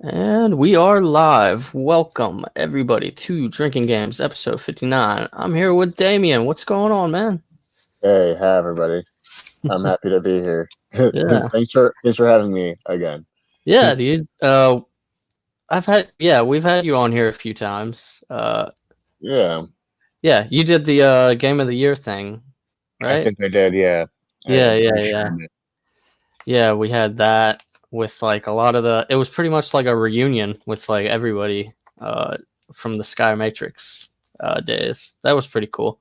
And we are live. Welcome, everybody, to Drinking Games, episode 59. I'm here with Damien. What's going on, man? Hey, hi everybody. I'm happy to be here. Yeah. Thanks for having me again. Yeah, dude. We've had you on here a few times. Yeah, Yeah, you did the Game of the Year thing, I right? think I did. Yeah, Yeah, I'm yeah, pretty sure yeah. I did. Yeah, we had that with like a lot of it was pretty much like a reunion with like everybody from the Sky Matrix days. That was pretty cool.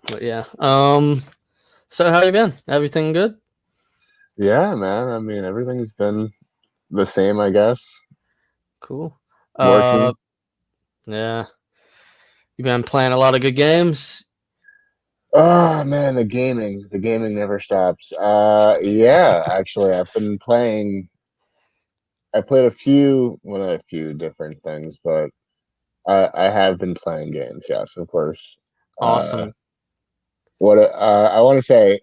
But yeah. So how you been? Everything good? Yeah, man. I mean, everything's been the same, I guess. Cool. Uh, Working. yeah. You been playing a lot of good games? Oh man, the gaming never stops. Yeah, actually, I've been playing. I played well, not a few different things, but I have been playing games. Yes, of course. Uh, Awesome. what I want to say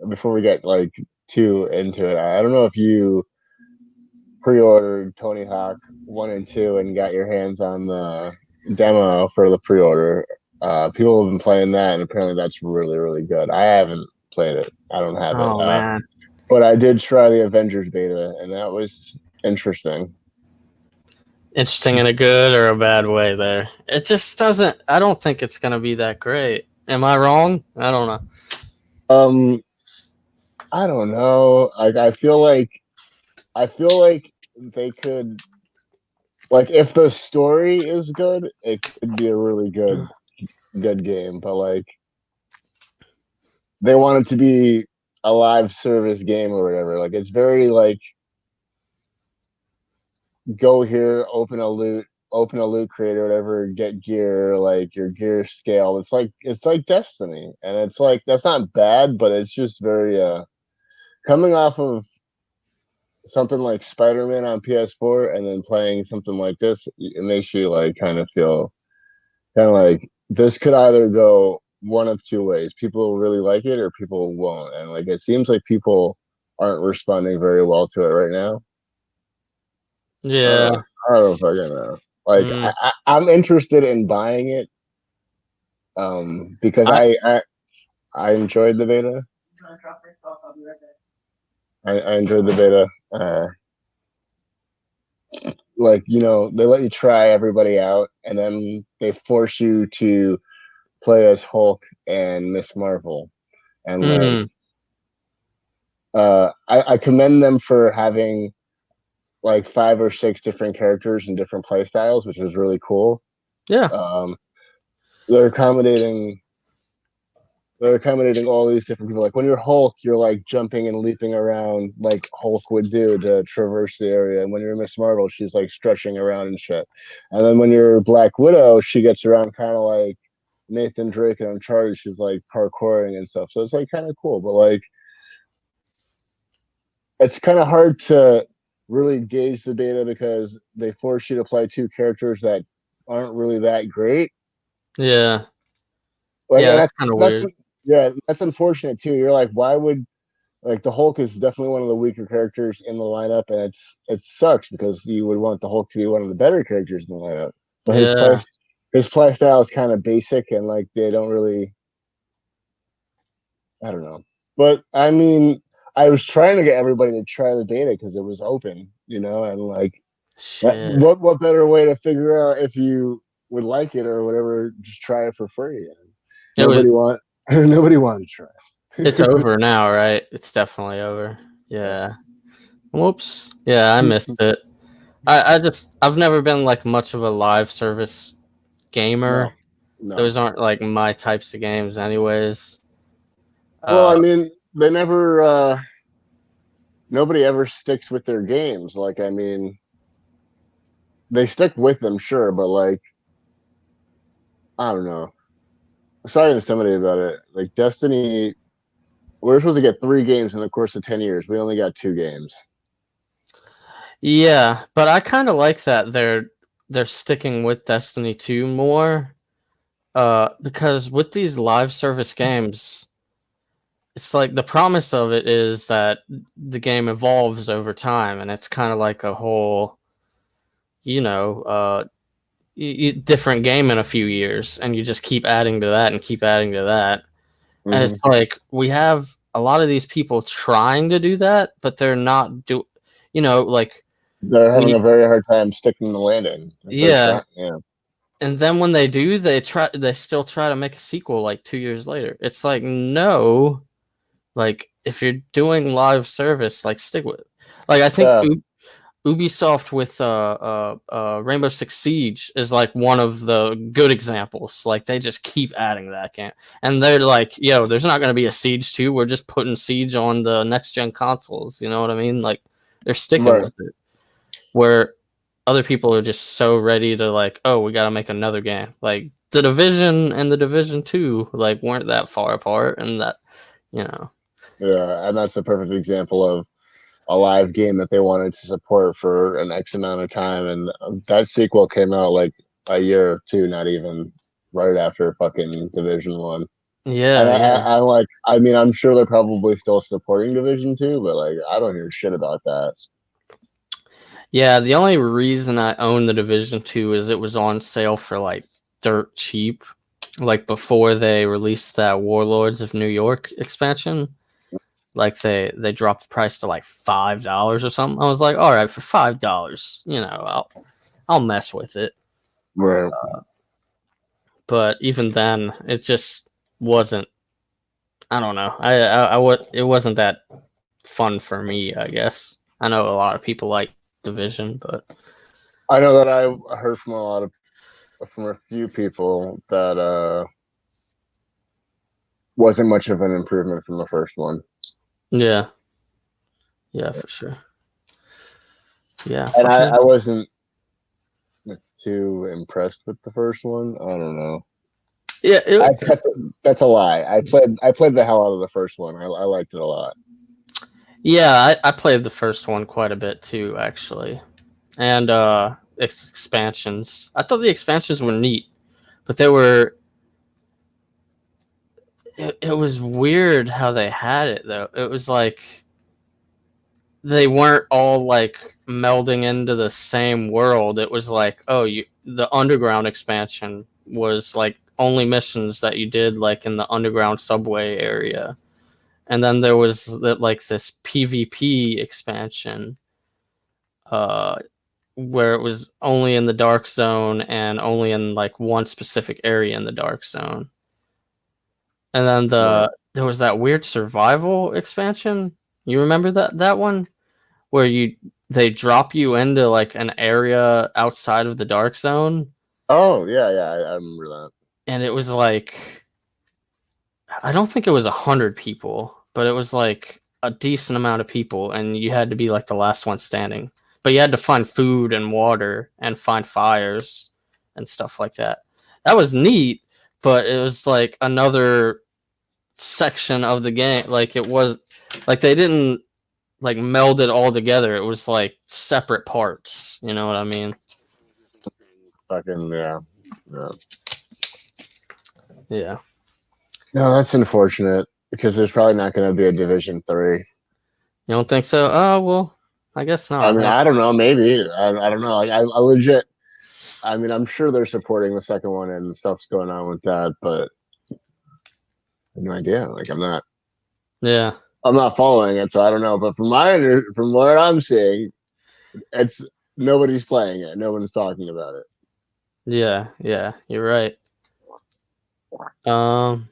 before we get like too into it, I don't know if you pre-ordered Tony Hawk 1 and 2 and got your hands on the demo for the pre-order. People have been playing that, and apparently that's really, really good. I haven't played it. I don't have it. Oh man. But I did try the Avengers beta, and that was interesting. Interesting in a good or a bad way there. It just doesn't I don't think it's gonna be that great. Am I wrong? I don't know. Um, I don't know. I feel like they could, like, if the story is good, it could be a really good game. But like, they want it to be a live service game or whatever. Like, it's very like, go here, open a loot crate or whatever, get gear, like your gear scale. It's like Destiny, and it's like that's not bad, but it's just very coming off of something like Spider-Man on PS4 and then playing something like this, it makes you like kind of feel kind of like this could either go one of two ways. People will really like it or people won't. And like it seems like people aren't responding very well to it right now. Yeah. I don't know if I can like Mm. I'm interested in buying it because I I enjoyed the beta. I enjoyed the beta. Like, they let you try everybody out and then they force you to play as Hulk and Miss Marvel. And like mm, I commend them for having like 5 or 6 different characters and different play styles, which is really cool. yeah. Um, they're accommodating they're accommodating all these different people. Like when you're Hulk, you're like jumping and leaping around like Hulk would do to traverse the area. And when you're Miss Marvel, she's like stretching around and shit. And then when you're Black Widow, she gets around kind of like Nathan Drake and Uncharted. She's like parkouring and stuff. So it's like kind of cool. But like it's kind of hard to really gauge the beta because they force you to play 2 characters that aren't really that great. Yeah. Like, Yeah, and that's kinda that's weird. yeah, that's unfortunate too. You're like, why would, like, the Hulk is definitely one of the weaker characters in the lineup, and it sucks because you would want the Hulk to be one of the better characters in the lineup. But Yeah. his play style is kind of basic, and like they don't really, I don't know. But I mean, I was trying to get everybody to try the beta because it was open, and like Shit. what better way to figure out if you would like it or whatever? Just try it for free. And It was nobody want nobody wanted to try. it's over now, right? It's definitely over. Yeah. Yeah. Whoops. Yeah, I missed it. I've never been like much of a live service gamer. No, no. Those aren't like my types of games anyways. Well, I Uh mean, they never. Nobody ever sticks with their games. Like, I mean, they stick with them, sure, but like, I don't know. I was talking to somebody about it. Like, Destiny, we're supposed to get 3 games in the course of 10 years. We only got 2 games. yeah, but I kind of like that they're sticking with Destiny 2 more because with these live service games it's like the promise of it is that the game evolves over time, and it's kind of like a whole, you know, different game in a few years, and you just keep adding to that and keep adding to that. And Hmm. it's like we have a lot of these people trying to do that, but they're not like They're when having you, a very hard time sticking the landing. If they're yeah. trying, yeah, And then when they do, they still try to make a sequel like 2 years later. It's like, no, like if you're doing live service, like stick with it. Like I think yeah, Ubisoft with Rainbow Six Siege is like one of the good examples. Like they just keep adding that game, and they're like, "Yo, there's not going to be a Siege 2. We're just putting Siege on the next gen consoles." You know what I mean? Like they're sticking right. with it. Where other people are just so ready to like, "Oh, we got to make another game." Like the Division and the Division 2 like weren't that far apart, and that you know, Yeah, and that's a perfect example of a live game that they wanted to support for an X amount of time, and that sequel came out like a year or two, not even right after fucking Division One. And yeah, yeah. I like, I mean, I'm sure they're probably still supporting Division Two, but like, I don't hear shit about that. Yeah, the only reason I own the Division 2 is it was on sale for like dirt cheap, like before they released that Warlords of New York expansion. Like they dropped the price to like $5 or something. I was like, all right, for $5, I'll mess with it. Right. But even then, it just wasn't. I don't know. It wasn't that fun for me. I guess I know a lot of people like Division, but I know that I heard from a few people that wasn't much of an improvement from the first one. yeah, yeah, for sure. Yeah, And fucking. I wasn't too impressed with the first one. I don't know. Yeah, That's a lie. I played the hell out of the first one. I liked it a lot. yeah. I played the first one quite a bit too, actually, and expansions. I thought the expansions were neat, but they were. It was weird how they had it though. It was like they weren't all like melding into the same world. It was like, oh, the underground expansion was like only missions that you did like in the underground subway area, and then there was like this PvP expansion, uh, where it was only in the dark zone and only in like one specific area in the dark zone. And then Right. there was that weird survival expansion. You remember that one where they drop you into like an area outside of the dark zone, Oh yeah, yeah, I remember that. and it was like I don't think it was 100 people, but it was like a decent amount of people, and you had to be like the last one standing. But you had to find food and water and find fires and stuff like that. That was neat, but it was like another section of the game. Like it was like they didn't like meld it all together. It was like separate parts. You know what I mean? Fucking yeah. Yeah. Yeah. No, that's unfortunate because there's probably not going to be a Division Three. You don't think so? Oh well, I guess I not. mean, Huh? I don't know. Maybe I don't know. Like, I legit. I mean, I'm sure they're supporting the second one and stuff's going on with that, but I have no idea. Like, Yeah. I'm not following it, so I don't know. But from what I'm seeing, it's nobody's playing it. No one's talking about it. Yeah. Yeah. You're right. Um.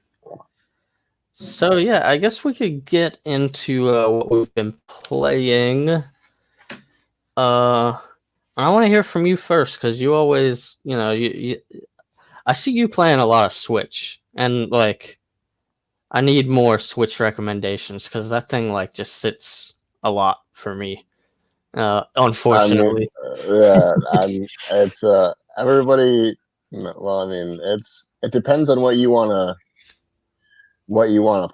So yeah, I guess we could get into what we've been playing. I want to hear from you first because you always, I see you playing a lot of Switch, and like I need more Switch recommendations because that thing like just sits a lot for me. I mean, Unfortunately. yeah, it's everybody. Well, I mean, it depends on what you want to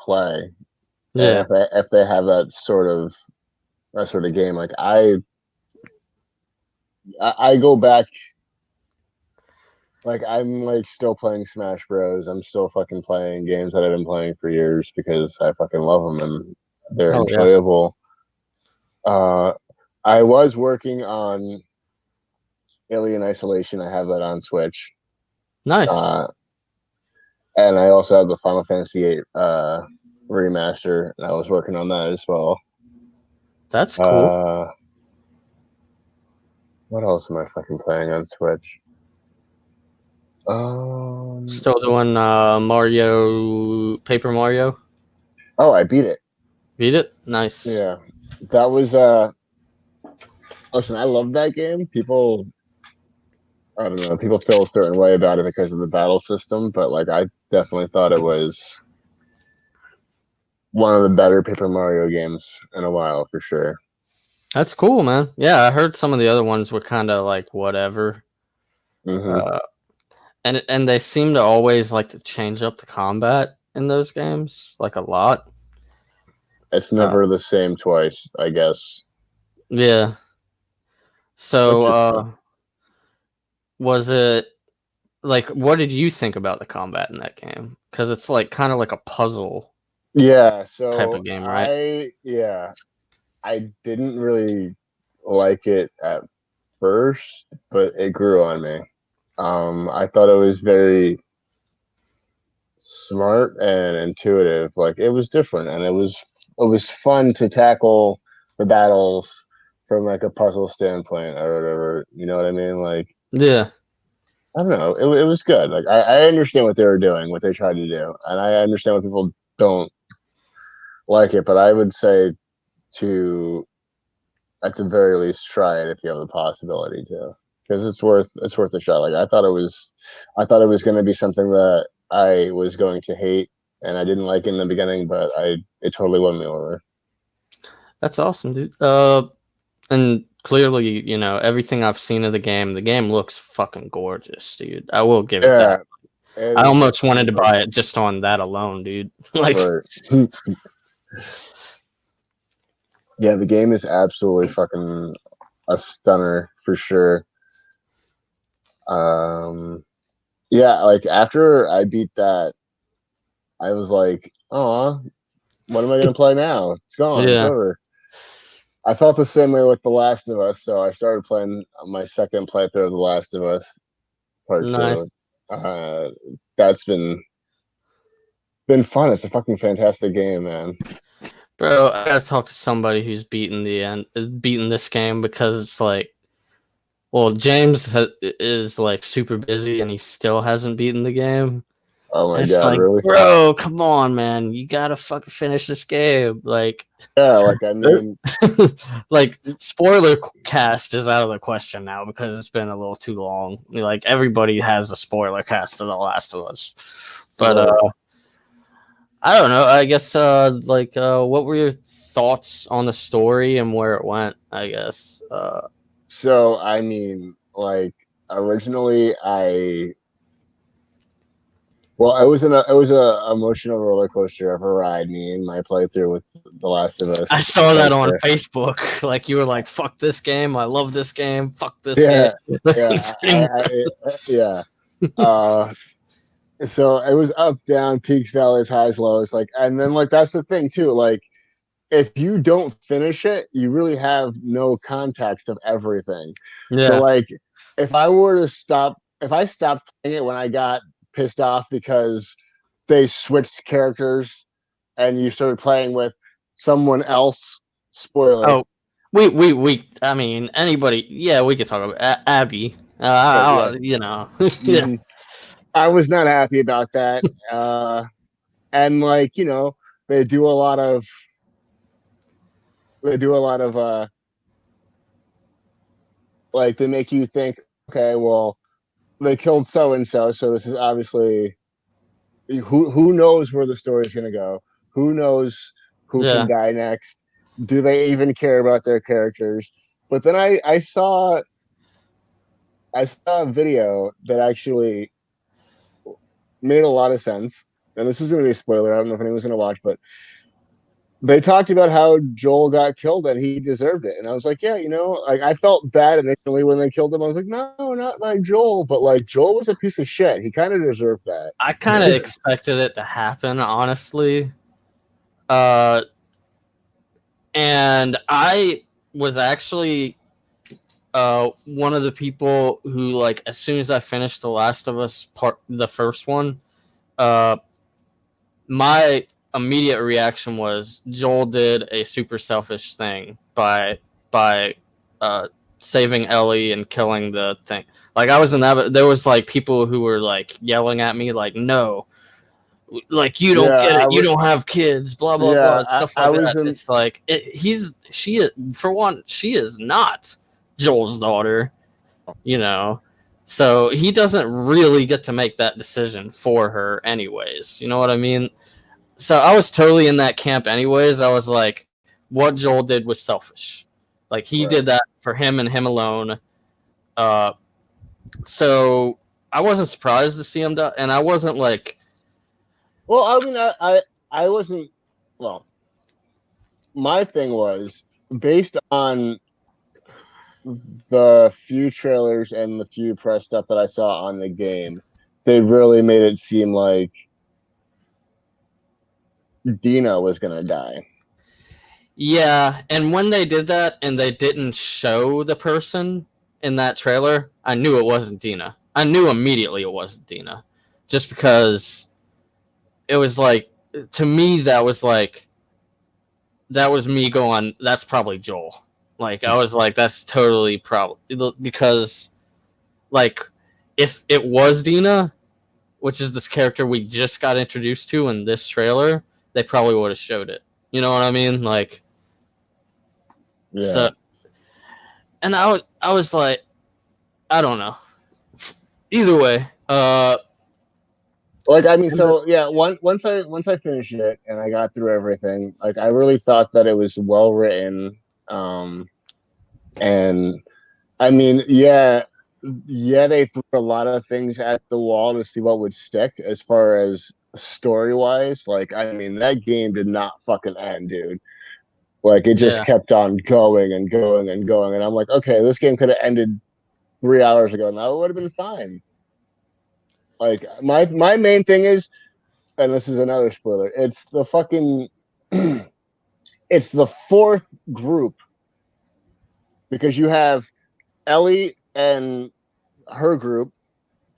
play, and Yeah. if they have that sort of game, like I go back Like I'm like still playing Smash Bros. I'm still fucking playing games that I've been playing for years because I fucking love them and they're Oh yeah, enjoyable. Uh, I was working on Alien Isolation. I have that on Switch. nice. Uh, and I also have the Final Fantasy VIII remaster. And I was working on that as well. That's cool. Uh, what else am I fucking playing on Switch? Um, Still doing Mario, Paper Mario. oh, I beat it. Beat it. Nice. Yeah, that was listen, I love that game. People, I don't know, people feel a certain way about it because of the battle system, but like I definitely thought it was one of the better Paper Mario games in a while for sure. That's cool, man. Yeah, I heard some of the other ones were kind of like whatever. Hmm. Uh, and they seem to always like to change up the combat in those games like a lot. It's Uh, never the same twice, I guess. yeah. So Which is fun. was it like what did you think about the combat in that game? Because it's like kind of like a puzzle Yeah, type so of game, right? I didn't really like it at first, but it grew on me. I thought it was very smart and intuitive. Like it was different, and it was fun to tackle the battles from like a puzzle standpoint or whatever. You know what I mean? Like Yeah, I don't know, it was good. Like I understand what they were doing, what they tried to do, and I understand what people don't like it. But I would say to at the very least try it if you have the possibility to, because it's worth a shot. Like I thought it was going to be something that I was going to hate and I didn't like in the beginning, but it totally won me over. that's awesome, dude. And clearly, everything I've seen of the game looks fucking gorgeous, dude. I will give it that. Yeah, it I is almost wanted to fucking buy it just on that alone, dude. Like, right. Yeah, the game is absolutely fucking a stunner for sure. Um, yeah, like after I beat that, I was like, oh, what am I gonna play now? It's gone. It's yeah, over. I felt the same way with The Last of Us, so I started playing my second playthrough of The Last of Us Part nice. Two. Uh, that's been fun. It's a fucking fantastic game, man. Bro, I gotta talk to somebody who's beaten this game because it's like, well, is like super busy and he still hasn't beaten the game. Oh my It's god, like, really? bro, come on, man, you gotta fucking finish this game. Like, Yeah, like I mean, like spoiler cast is out of the question now because it's been a little too long. Like everybody has a spoiler cast of The Last of Us, but right. I don't know. I guess what were your thoughts on the story and where it went? I guess. So I mean, like originally, it was a emotional roller coaster of a ride. Me and my playthrough with The Last of I Us saw that right on there. Facebook. Like you were like, "Fuck this game! I love this game. Fuck this game." Yeah, yeah, yeah. Uh, so it was up, down, peaks, valleys, highs, lows. Like, and then like that's the thing too. Like, if you don't finish it, you really have no context of everything. So Yeah, like, if I stopped playing it when I got pissed off because they switched characters and you started playing with someone else, spoiler. oh, we. I mean, anybody. Yeah, we could talk about Abby. Right, yeah. Yeah, Mhm. I was not happy about that. And like, they do a lot of they do a lot of like they make you think, okay, well, they killed so and so, so this is obviously who knows where the story is going to go? Who knows who can yeah. die next? Do they even care about their characters? But then I saw a video that actually made a lot of sense. And this is going to be a spoiler. I don't know if anyone's going to watch, but they talked about how Joel got killed and he deserved it. And I was like, yeah, like I felt bad initially when they killed him. I was like, no, not my Joel. But like Joel was a piece of shit. He kind of deserved that. I kind of expected it to happen, honestly. Uh, and I was actually one of the people who, like, as soon as I finished The Last of Us the first one, my immediate reaction was Joel did a super selfish thing by saving Ellie and killing the thing. Like, I was in that. There was like people who were like yelling at me, like, no, like, you don't get it, you don't have kids, blah blah blah, and stuff like that. It's like she is, for one, she is not Joel's daughter, so he doesn't really get to make that decision for her anyways, you know what I mean? So I was totally in that camp anyways. I was like, what Joel did was selfish. Like, he did that for him and him alone. So I wasn't surprised to see him die, and I wasn't like, well, I mean, I wasn't. Well, my thing was based on the few trailers and the few press stuff that I saw on the game. They really made it seem like Dina was gonna die. yeah. And when they did that and they didn't show the person in that trailer, I knew it wasn't Dina. I knew immediately it wasn't Dina, just because it was like, to me, that was me going, that's probably Joel. Like, I was like, that's totally probably, because, like, if it was Dina, which is this character we just got introduced to in this trailer, they probably would have showed it. You know what I mean? Like, yeah. So, and I was like, I don't know. Either way, like, I mean, so yeah, once I finished it and I got through everything, like, I really thought that it was well written. And I mean, yeah, they threw a lot of things at the wall to see what would stick as far as story wise. Like, I mean, that game did not fucking end, dude. Like, it just kept on going and going and going. And I'm like, okay, this game could have ended 3 hours ago and that would have been fine. Like, my main thing is, and this is another spoiler, it's the fucking it's the fourth group, because you have Ellie and her group,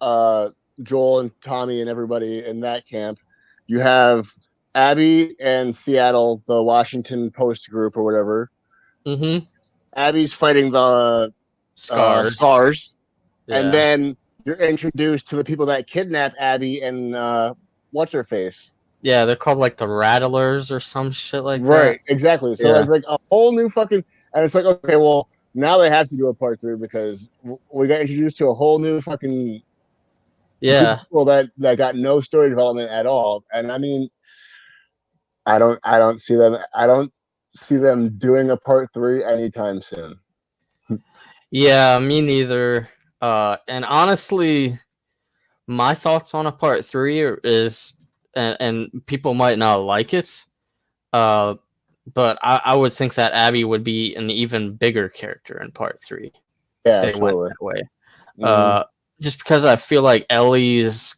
Joel and Tommy and everybody in that camp. You have Abby and Seattle, the Washington Post group or whatever. Mm-hmm. Abby's fighting the Scars. Yeah. And then you're introduced to the people that kidnapped Abby and what's her face? Yeah, they're called like the Rattlers or some shit like that. Right, exactly. So it's like a whole new fucking, and it's like, okay, well, now they have to do a part 3 because we got introduced to a whole new fucking people that got no story development at all. And I mean, I don't see them doing a part 3 anytime soon. Yeah, me neither. And honestly, my thoughts on a part 3 is, and people might not like it, but I would think that Abby would be an even bigger character in part 3. Yeah, if they went that way. Mm-hmm. Just because I feel like Ellie's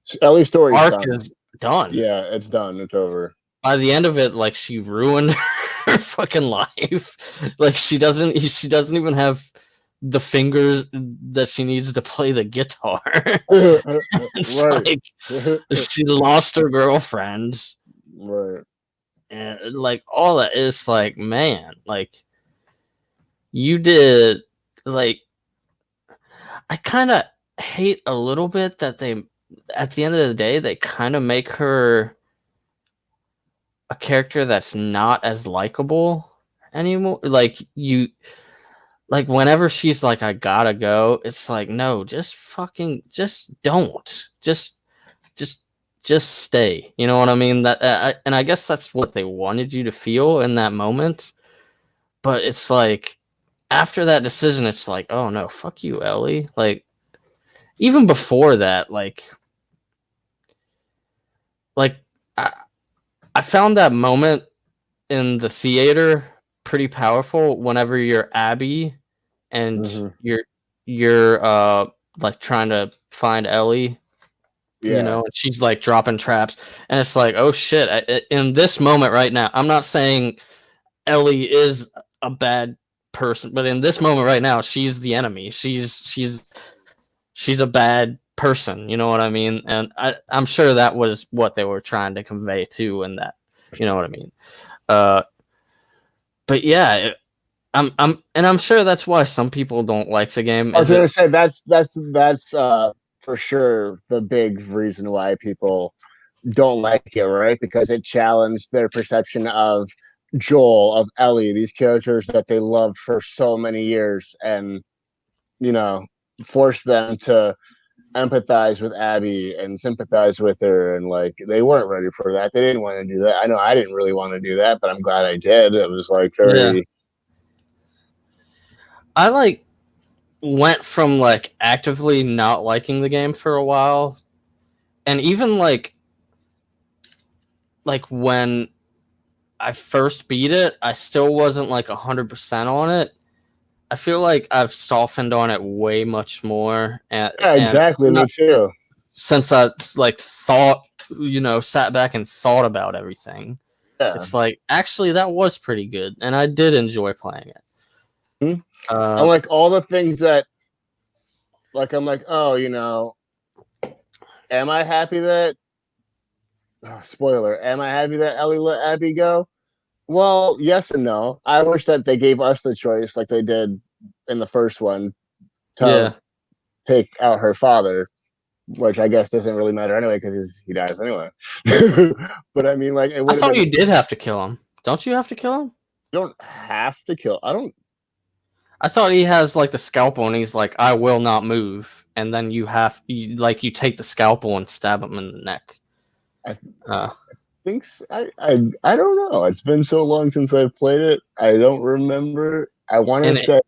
story arc is done. Yeah, it's done. It's over. By the end of it, like, she ruined her fucking life. Like, she doesn't even have the fingers that she needs to play the guitar. It's like she lost her girlfriend. Right. And like, all that is like, man, like, you did, like, I kind of hate a little bit that they, at the end of the day, they kind of make her a character that's not as likable anymore. Like, whenever she's like, I gotta go, it's like, no, just don't. Just stay. You know what I mean? That and I guess that's what they wanted you to feel in that moment. But it's like, after that decision, it's like, oh no, fuck you, Ellie. Like, even before that, like I found that moment in the theater pretty powerful whenever you're Abby and you're like trying to find Ellie, you know, and she's like dropping traps, and it's like, oh shit! In this moment right now, I'm not saying Ellie is a bad person, but in this moment right now, she's the enemy. She's a bad person. You know what I mean? And I'm sure that was what they were trying to convey too, in that, you know what I mean? But yeah, I'm sure that's why some people don't like the game. I was gonna say that's for sure the big reason why people don't like it, right? Because it challenged their perception of Joel, of Ellie, these characters that they loved for so many years, and you know, forced them to empathize with Abby and sympathize with her, and like they weren't ready for that. They didn't want to do that. I know I didn't really want to do that, but I'm glad I did. It was like very. Yeah. I like went from like actively not liking the game for a while, and even like when I first beat it, I still wasn't like 100% on it. I feel like I've softened on it way much more, and Exactly, me too. Since I like thought, you know, sat back and thought about everything. Yeah. It's like, actually that was pretty good, and I did enjoy playing it. I'm like all the things that, like, I'm like, oh, you know, am I happy that? Spoiler: am I happy that Ellie let Abby go? Well, yes and no. I wish that they gave us the choice, like they did in the first one, to take out her father, which I guess doesn't really matter anyway because he dies anyway. But I mean, like, I thought you did have to kill him. Don't you have to kill him? You don't have to kill. I thought he has like the scalpel, and he's like, "I will not move," and then you take the scalpel and stab him in the neck. I think so. I don't know. It's been so long since I've played it. I don't remember. I want to say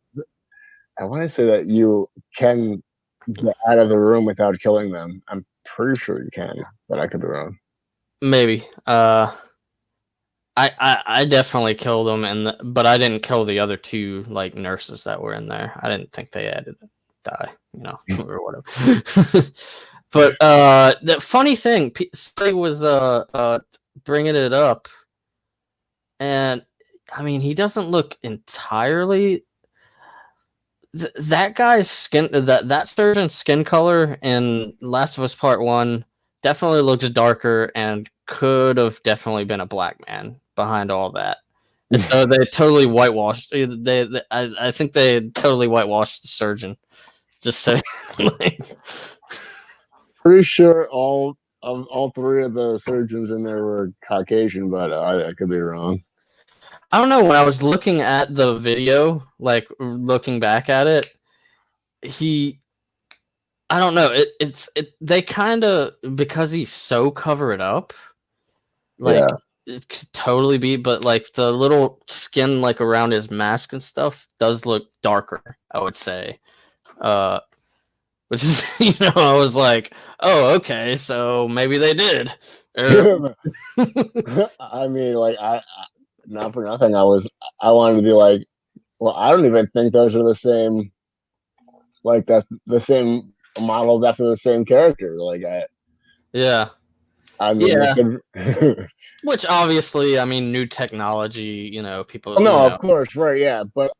that you can get out of the room without killing them. I'm pretty sure you can, but I could be wrong. Maybe. I definitely killed them, but I didn't kill the other two like nurses that were in there. I didn't think they had to die, you know, or whatever. But the funny thing, somebody was bringing it up, and I mean, he doesn't look entirely. That guy's skin, that surgeon's skin color in Last of Us Part 1 definitely looks darker and could have definitely been a black man behind all that. And so they totally whitewashed. I think they totally whitewashed the surgeon. Just so, like, pretty sure all three of the surgeons in there were Caucasian, but I could be wrong. I don't know. When I was looking at the video, like looking back at it, I don't know. They kind of, because he's so covered up, like it could totally be, but like the little skin like around his mask and stuff does look darker, I would say. Which is, you know, I was like, oh, okay, so maybe they did. I mean, like, I not for nothing, I wanted to be like, well, I don't even think those are the same. Like, that's the same modeled after the same character. Like, I mean, which obviously, I mean, new technology, you know, people. No, of course, right? Yeah, but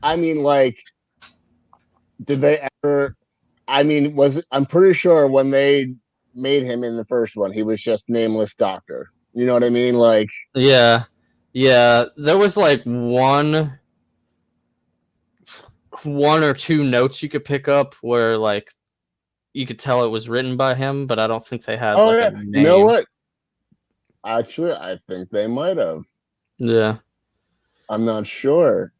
I mean, like, did they ever? I mean, I'm pretty sure when they made him in the first one, he was just nameless doctor. You know what I mean? Like, yeah, there was like one or two notes you could pick up where like you could tell it was written by him, but I don't think they had. A name. You know what? Actually, I think they might have. Yeah, I'm not sure.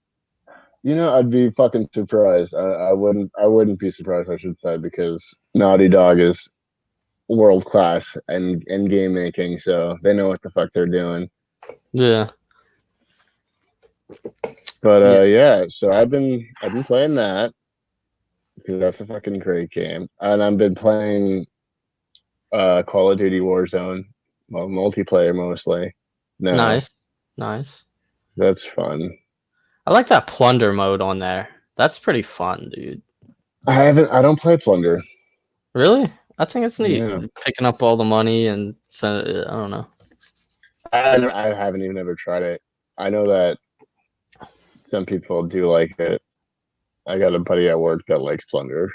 You know, I'd be fucking surprised. I wouldn't be surprised, I should say, because Naughty Dog is world class in game making, so they know what the fuck they're doing. Yeah. But yeah, so I've been playing that because that's a fucking great game, and I've been playing Call of Duty Warzone, well, multiplayer mostly. No. Nice. That's fun. I like that plunder mode on there. That's pretty fun, dude. I don't play Plunder. Really? I think it's neat. Yeah. Picking up all the money and I don't know. I haven't even ever tried it. I know that some people do like it. I got a buddy at work that likes Plunder.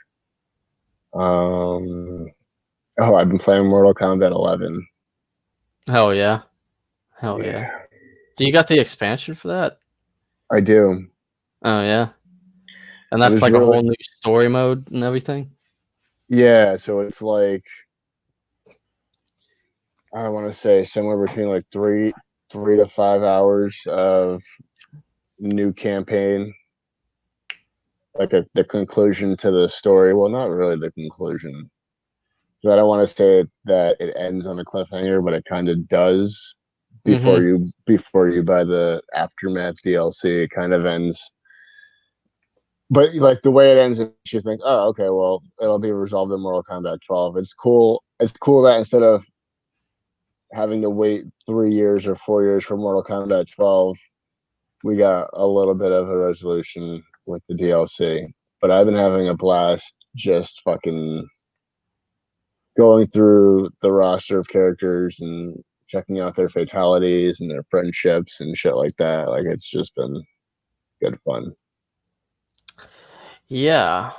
I've been playing Mortal Kombat 11. Hell yeah. Hell yeah. Do you got the expansion for that? I do. Oh yeah. And It that's was like a really whole new story mode and everything? yeah. So it's like I want to say somewhere between like three to 5 hours of new campaign, like the conclusion to the story. Well, not really the conclusion. So I don't want to say that it ends on a cliffhanger, but it kind of does Mm-hmm. before you buy the aftermath DLC. It kind of ends, but like the way it ends, you think, oh, okay, well, it'll be resolved in Mortal Kombat 12. It's cool. It's cool that instead of having to wait 3 years or 4 years for Mortal Kombat 12, we got a little bit of a resolution with the DLC. But I've been having a blast just fucking going through the roster of characters and checking out their fatalities and their friendships and shit like that. Like it's just been good fun. Yeah.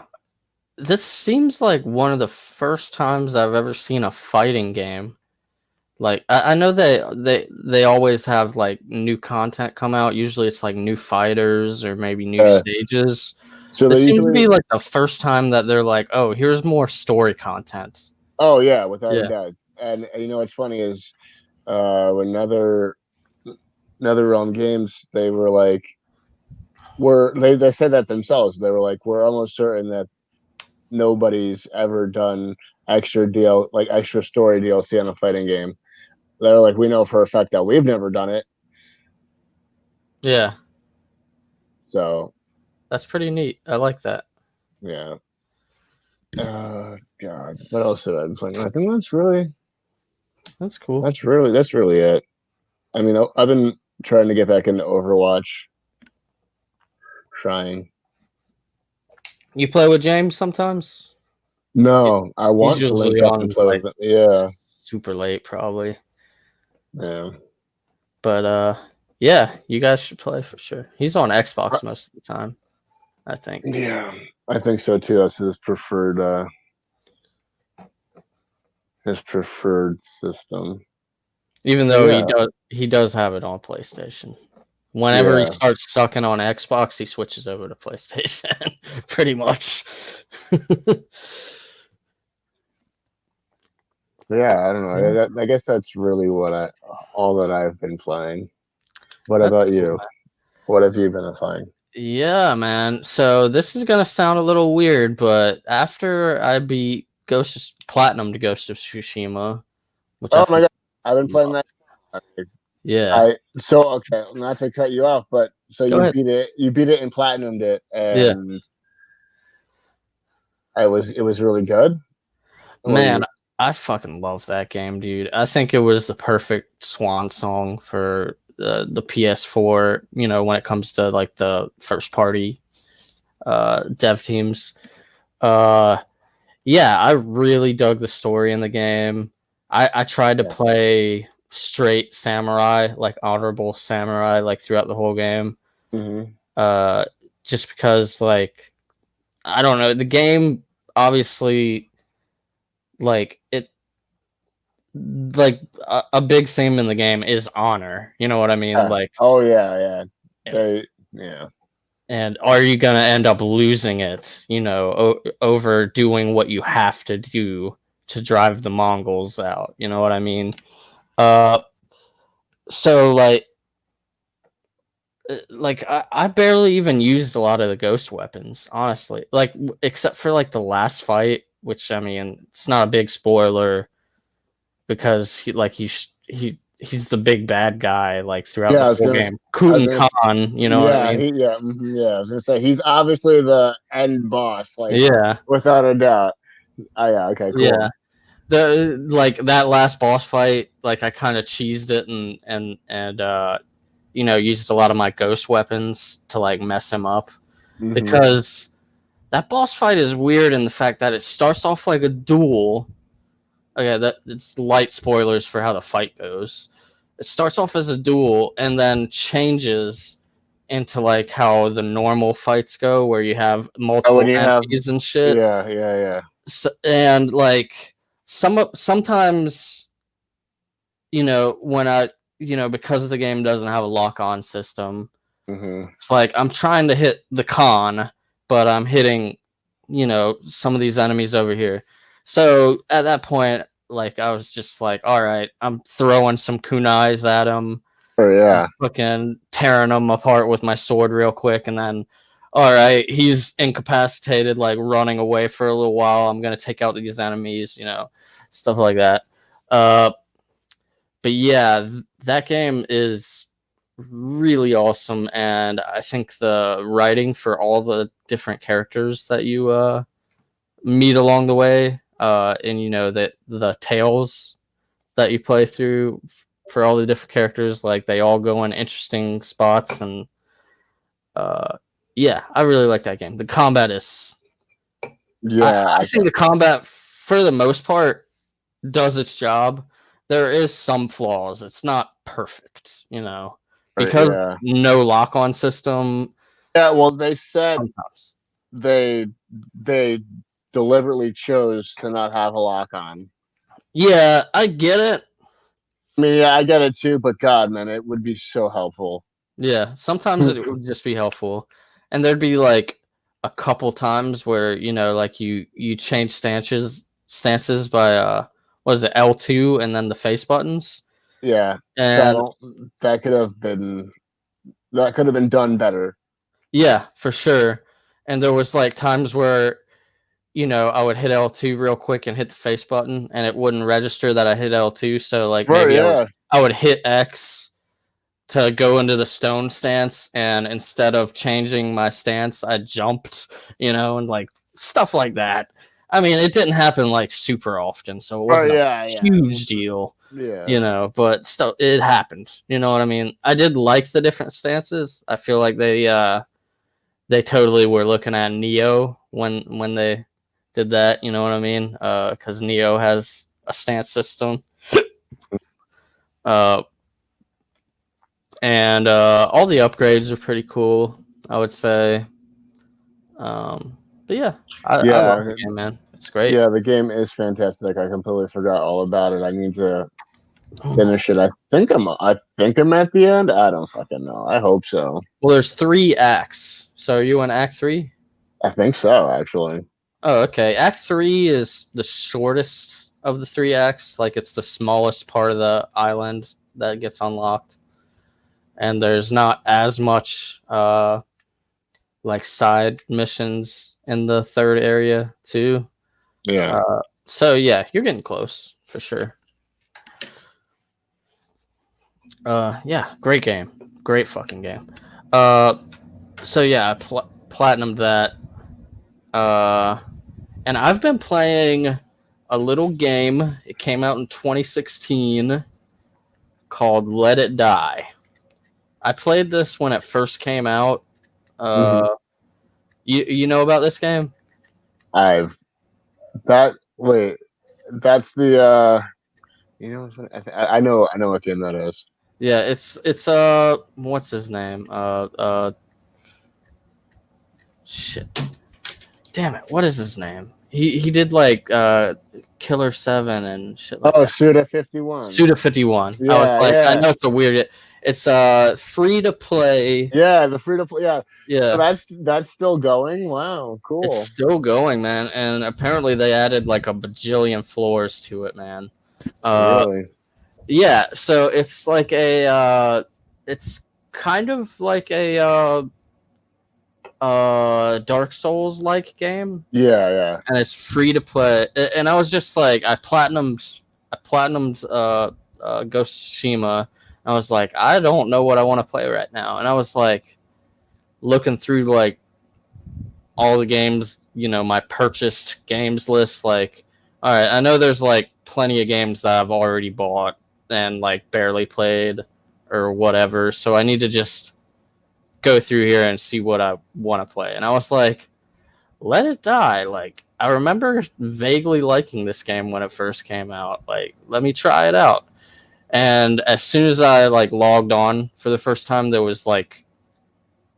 This seems like one of the first times I've ever seen a fighting game. Like I know they always have like new content come out. Usually it's like new fighters or maybe new stages. So This they seems to usually be like the first time that they're like, oh, here's more story content. oh yeah, without a Yeah. doubt. And you know what's funny is when another realm games they were like they said that themselves. They were like, we're almost certain that nobody's ever done extra story DLC on a fighting game. They're like, we know for a fact that we've never done it. Yeah. So That's pretty neat. I like that. yeah. God, what else have I been playing? I think That's cool. that's really it. I mean, I've been trying to get back into Overwatch. Trying. You play with James sometimes? No, I He's want to link usually up and on play like with them. Yeah, super late probably. yeah. But yeah, you guys should play for sure. He's on Xbox most of the time, I think. Yeah, I think so too. That's his preferred system. Even But though yeah, he does have it on PlayStation. Whenever he yeah, starts sucking on Xbox, he switches over to PlayStation. Pretty much. yeah. I don't know. Yeah, I guess that's really all that I've been playing. What that's about cool, you? man. What have you been playing? Yeah, man. So this is gonna sound a little weird, but after I beat Platinum to Ghost of Tsushima, which I Oh my freaking god, I've been playing love. that. Yeah. I so okay, not to cut you off, but so Go ahead. you beat it and platinumed it, Yeah. and it was really good. Or Man, you I fucking love that game, dude. I think it was the perfect swan song for the PS4, when it comes to like the first party dev teams. Uh yeah, I really dug the story in the game. I tried to yeah. play straight samurai, like honorable samurai, like throughout the whole game. Mm-hmm. Uh just because like I don't know, the game obviously like it like a big theme in the game is honor. You know what I mean? Yeah. Like, Oh yeah. Yeah. and are you gonna end up losing it? Over doing what you have to do to drive the Mongols out. You know what I mean? Uh, so I barely even used a lot of the ghost weapons, honestly. Like, except for like the last fight, which I mean, it's not a big spoiler because he's the big bad guy like throughout Yeah, the whole game. I was Kutan gonna Khan, you know what I yeah, mean? yeah, I was gonna say he's obviously the end boss, like Yeah, without a doubt. Oh yeah, okay, yeah. cool. The like that last boss fight, like I kind of cheesed it and used a lot of my ghost weapons to like mess him up Mhm. because that boss fight is weird in the fact that it starts off like a duel. Okay, it's light spoilers for how the fight goes. It starts off as a duel and then changes into like how the normal fights go, where you have multiple when you have enemies and shit. yeah. And like sometimes, when because the game doesn't have a lock-on system, Mhm. it's like I'm trying to hit the con, but I'm hitting, some of these enemies over here. So at that point, like I was just like, all right, I'm throwing some kunais at him, Oh yeah. fucking tearing them apart with my sword real quick, and then, all right, he's incapacitated, like running away for a little while. I'm gonna take out these enemies, stuff like that. But yeah, that game is really awesome, and I think the writing for all the different characters that you meet along the way, and the tales that you play through for all the different characters, like they all go in interesting spots, and yeah, I really like that game. The combat is, Yeah. I think the combat for the most part does its job. There is some flaws. It's not perfect, because Yeah. no lock-on system. Yeah. Well, they said Sometimes. they deliberately chose to not have a lock on. Yeah, I get it. I mean, yeah, I get it too, but God, man, it would be so helpful. Yeah, sometimes it would just be helpful, and there'd be like a couple times where like you change stances by what is it, L2 and then the face buttons, Yeah, and that could have been done better. yeah, for sure. And there was like times where I would hit L2 real quick and hit the face button, and it wouldn't register that I hit L2. So like maybe Yeah. I would hit X to go into the stone stance, and instead of changing my stance, I jumped, and like stuff like that. I mean, it didn't happen like super often, so it wasn't a huge deal, but still, it happened. You know what I mean? I did like the different stances. I feel like they totally were looking at Neo when they did that. You know what I mean? Because Neo has a stance system. And all the upgrades are pretty cool, I would say. But yeah, I love the game, man. It's great. Yeah, the game is fantastic. I completely forgot all about it. I need to finish it. I think I'm at the end. I don't fucking know. I hope so. Well, there's 3 acts. So are you on Act 3? I think so, actually. Oh, okay. Act 3 is the shortest of the 3 acts. Like it's the smallest part of the island that gets unlocked. And there's not as much like side missions in the 3rd area too. Yeah. So yeah, you're getting close for sure. Yeah, great game, great fucking game. So yeah, I platinumed that. And I've been playing a little game. It came out in 2016 called Let It Die. I played this when it first came out. You know about this game? That's the I know what game that is. Yeah, it's what's his name? Shit. Damn it, what is his name? He did like Killer 7 and shit like that. Suda51. Suda51. Yeah, I was like, yeah. I know it's a weird. It's free to play. Yeah, the free to play. Yeah. Yeah. So that's still going. Wow, cool. It's still going, man, and apparently they added like a bajillion floors to it, man. Really? Yeah, so it's like it's kind of like a Dark Souls like game. Yeah. And it's free to play. And I was just like, I platinumed Ghost Tsushima. I was like, I don't know what I want to play right now. And I was like looking through like all the games, my purchased games list, like, all right, I know there's like plenty of games that I've already bought and like barely played or whatever. So I need to just go through here and see what I want to play. And I was like, Let It Die. Like, I remember vaguely liking this game when it first came out. Like, let me try it out. And as soon as I like logged on for the first time, there was like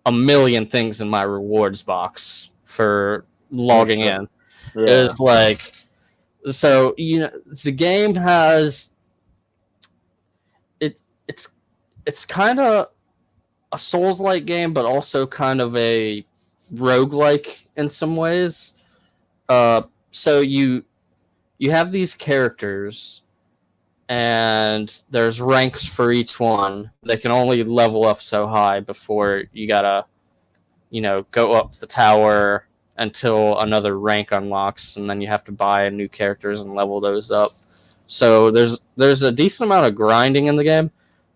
a million things in my rewards box for logging in. Yeah. It was like, so the game has it's kind of a Souls-like game, but also kind of a roguelike in some ways. So you have these characters, and there's ranks for each one. They can only level up so high before you gotta, go up the tower until another rank unlocks, and then you have to buy new characters and level those up. So there's a decent amount of grinding in the game,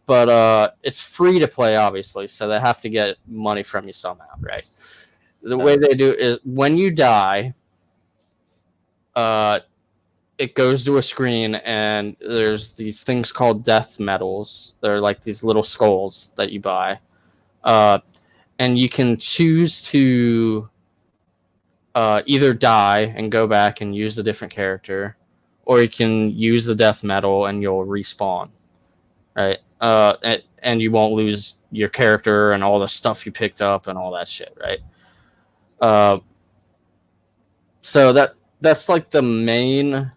but it's free to play, obviously, so they have to get money from you somehow, right? The way they do it is when you die, it goes to a screen, and there's these things called death medals. They're like these little skulls that you buy. And you can choose to either die and go back and use a different character, or you can use the death medal and you'll respawn, right? And you won't lose your character and all the stuff you picked up and all that shit, right? So that's like the main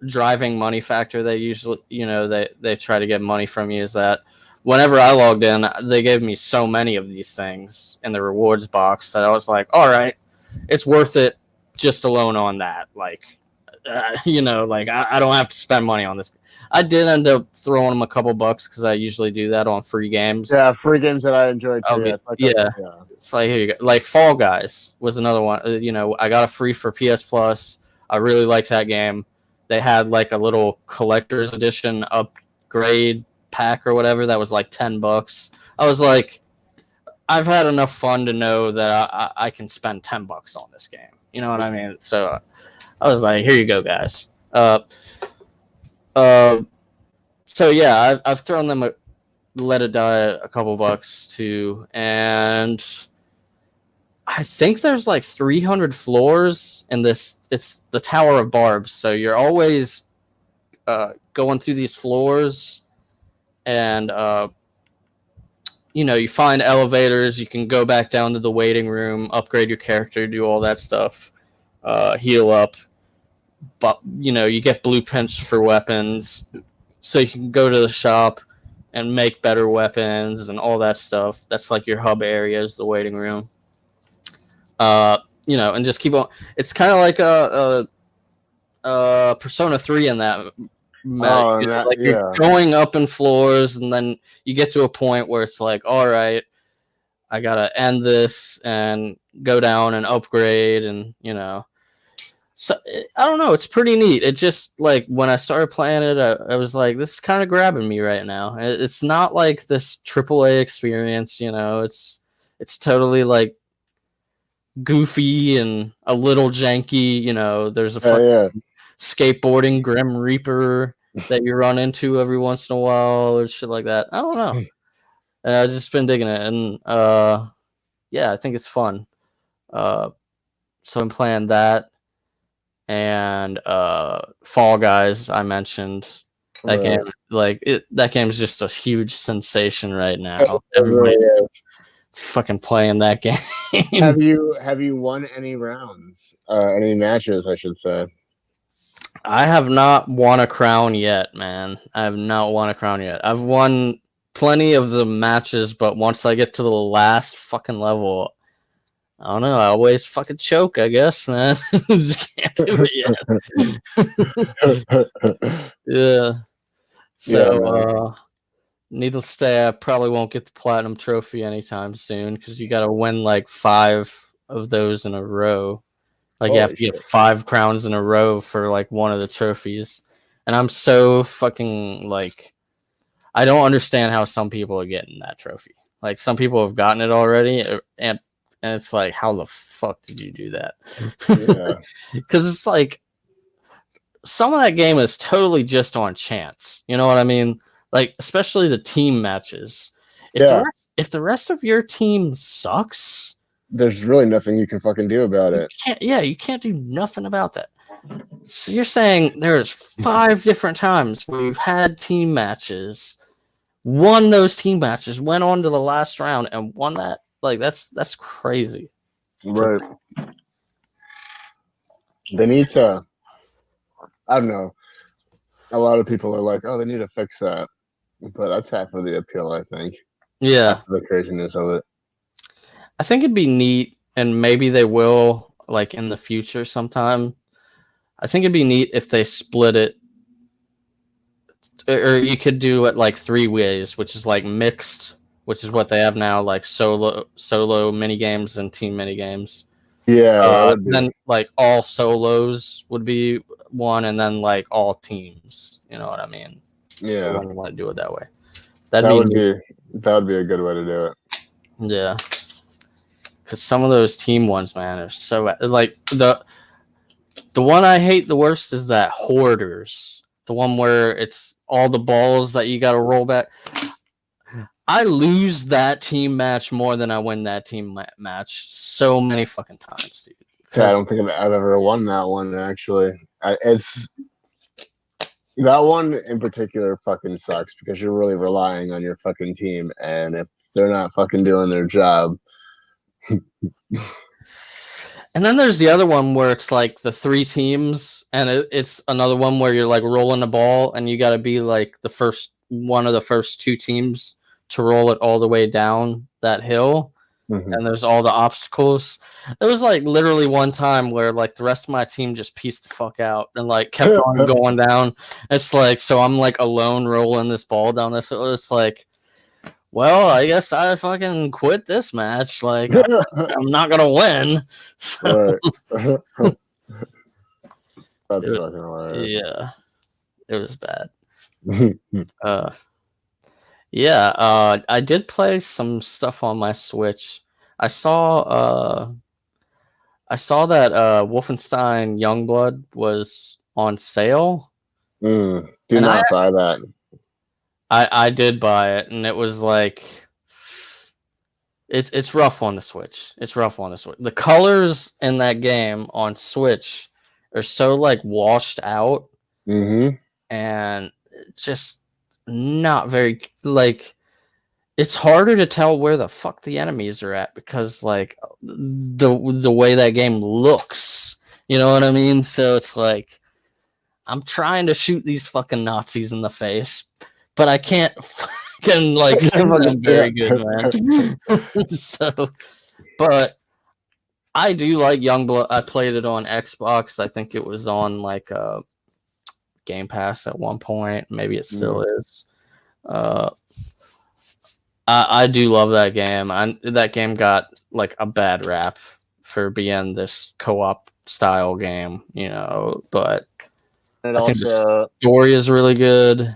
driving money factor. They usually, they try to get money from you. Is that whenever I logged in, they gave me so many of these things in the rewards box that I was like, all right, it's worth it just alone on that. Like, like I don't have to spend money on this. I did end up throwing them a couple bucks because I usually do that on free games. Yeah, free games that I enjoy too. It's like, here you go. Like Fall Guys was another one. I got a free for PS Plus. I really liked that game. They had like a little collector's edition upgrade pack or whatever that was like $10. I was like, I've had enough fun to know that I can spend $10 on this game. You know what I mean? So I was like, here you go, guys. So yeah, I've thrown them Let It Die a couple bucks too, and I think there's like 300 floors in this. It's the Tower of Barbs, so you're always going through these floors, and you find elevators. You can go back down to the waiting room, upgrade your character, do all that stuff, heal up. But you get blueprints for weapons, so you can go to the shop and make better weapons and all that stuff. That's like your hub areas, the waiting room. And just keep on. It's kind of like a Persona 3 in that. You're going up in floors, and then you get to a point where it's like, all right, I gotta end this and go down and upgrade, and So I don't know. It's pretty neat. It just like when I started playing it, I was like, this is kind of grabbing me right now. It's not like this AAA experience, It's totally like goofy and a little janky. There's a skateboarding Grim Reaper that you run into every once in a while or shit like that. I don't know. And I've just been digging it, and I think it's fun. So I'm playing that. And Fall Guys, I mentioned that game. That game's just a huge sensation right now. Everybody fucking playing that game. Have you won any rounds? Any matches, I should say. I have not won a crown yet, man. I have not won a crown yet. I've won plenty of the matches, but once I get to the last fucking level, I don't know. I always fucking choke, I guess, man. Just can't do it yet. Yeah. So, needless to say, I probably won't get the platinum trophy anytime soon because you got to win like 5 of those in a row. Like you have to get 5 crowns in a row for like one of the trophies. And I'm so fucking like, I don't understand how some people are getting that trophy. Like some people have gotten it already, and it's like, how the fuck did you do that? Because it's like, some of that game is totally just on chance. You know what I mean? like especially the team matches. Yeah. If the rest of your team sucks, There's really nothing you can fucking do about it. you can't do nothing about that. So you're saying there's 5 different times where we've had team matches, won those team matches, went on to the last round and won that? Like that's crazy. Right. They need to, I don't know. A lot of people are like, oh, they need to fix that. But that's half of the appeal, I think. Yeah. Half of the craziness of it. I think it'd be neat, and maybe they will, like in the future sometime. I think it'd be neat if they split it, or you could do it like 3 ways, which is like mixed, which is what they have now, like solo mini games and team mini games. Yeah, that would be. Then like all solos would be one, and then like all teams. You know what I mean? Yeah, So I want to do it that way. that would be a good way to do it. Yeah, because some of those team ones, man, are so like the one I hate the worst is that Hoarders, the one where it's all the balls that you got to roll back. I lose that team match more than I win that team match so many fucking times, dude. Yeah, I don't think I've ever won that one, actually. It's that one in particular fucking sucks because you're really relying on your fucking team, and if they're not fucking doing their job. And then there's the other one where it's like the 3 teams, and it's another one where you're like rolling the ball, and you got to be like the first one of the first 2 teams to roll it all the way down that hill. Mm-hmm. And there's all the obstacles. There was like literally one time where like the rest of my team just pieced the fuck out and like kept on going down. It's like, so I'm like alone rolling this ball down this. It's like, well, I guess I fucking quit this match. Like, I'm not gonna win. So, Right. That's fucking hilarious. Yeah, it was bad. I did play some stuff on my Switch. I saw that Wolfenstein Youngblood was on sale. Do not buy that. I did buy it, and it was like it's rough on the Switch. It's rough on the Switch. The colors in that game on Switch are so like washed out, and just not very like. It's harder to tell where the fuck the enemies are at because like the way that game looks, you know what I mean? So it's like I'm trying to shoot these fucking Nazis in the face, but I can't fucking like fucking very good, man. So, but I do like Youngblood. I played it on Xbox. I think it was on like Game Pass at one point. Maybe it still is. I do love that game. That game got like a bad rap for being this co-op style game, you know. But I think the story is really good.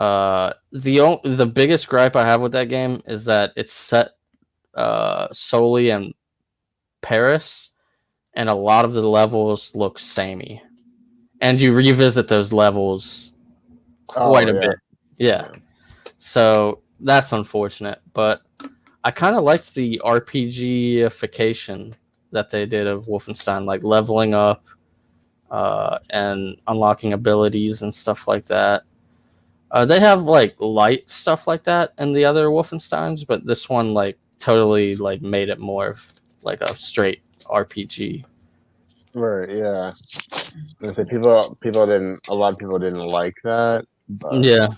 The biggest gripe I have with that game is that it's set solely in Paris, and a lot of the levels look samey, and you revisit those levels quite a bit. Yeah. So that's unfortunate, but I kind of liked the RPGification that they did of Wolfenstein, like leveling up and unlocking abilities and stuff like that. They have like light stuff like that in the other Wolfensteins, but this one like totally like made it more of like a straight RPG. Right, yeah. I say a lot of people didn't like that. But... Yeah.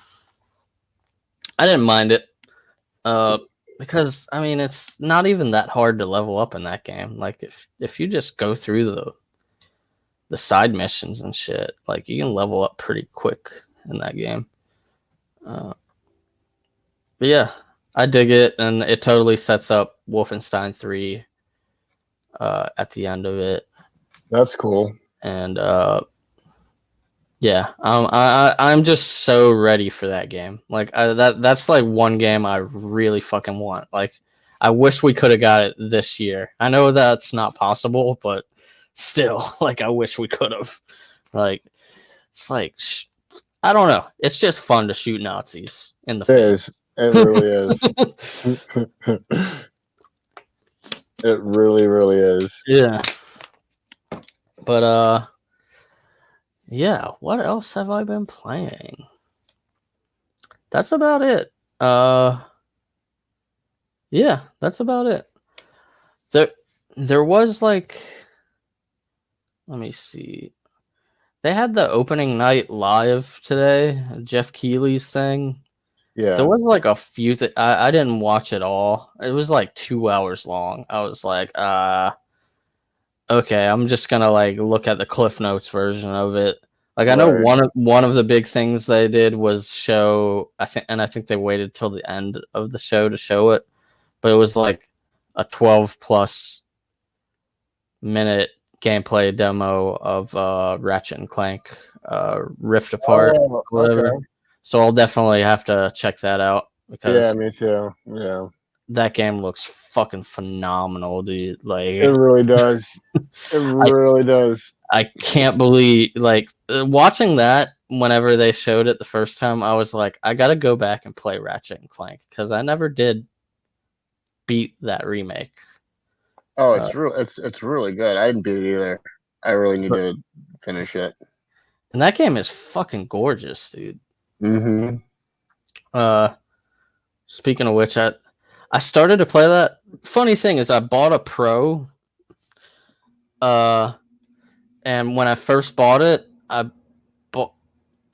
I didn't mind it. Because I mean it's not even that hard to level up in that game. Like if you just go through the side missions and shit, like you can level up pretty quick in that game. But yeah, I dig it, and it totally sets up Wolfenstein 3 at the end of it. That's cool. And yeah, I'm just so ready for that game. Like that's like one game I really fucking want. Like I wish we could have got it this year. I know that's not possible, but still, like I wish we could have. Like it's like I don't know. It's just fun to shoot Nazis in the It face. is. It really is. It really, really is. Yeah. But yeah, what else have I been playing? That's about it. Yeah, that's about it. There was like, let me see. They had the opening night live today, Jeff Keighley's thing. There Yeah. was like a few I didn't watch it all. It was like 2 hours long. I was like, okay, I'm just gonna like look at the Cliff Notes version of it. Like I know Right. one of the big things they did was show, I think they waited till the end of the show to show it, but it was like a 12 plus minute gameplay demo of Ratchet and Clank Rift Apart, Oh, whatever. okay. So I'll definitely have to check that out Yeah, because me too. Yeah. that game looks fucking phenomenal, dude. It Like really does. It I really does. I can't believe like watching that whenever they showed it the first time, I was like, I gotta go back and play Ratchet and Clank because I never did beat that remake. Oh, Uh, it's really good. I didn't beat it either. I really need but to finish it. and that game is fucking gorgeous, dude. Mm-hmm. Uh, Speaking of which, I started to play that. Funny thing is, I bought a Pro. And when I first bought it, bought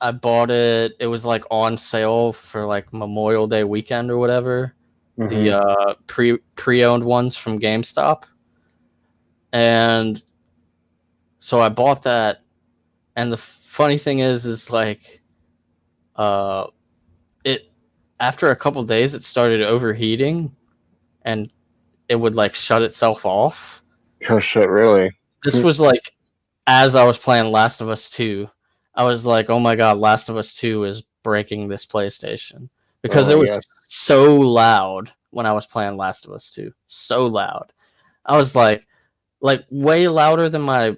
I bought it. It was like on sale for like Memorial Day weekend or whatever. The Mm-hmm. pre-owned ones from GameStop, and so I bought that. And the funny thing is like, uh, it after a couple days it started overheating, and it would like shut itself off. Oh shit, really? This was like as I was playing Last of Us 2. I was like, oh my god, Last of Us 2 is breaking this PlayStation Oh because it my was god. so loud when I was playing Last of Us 2. So loud. I was like way louder than my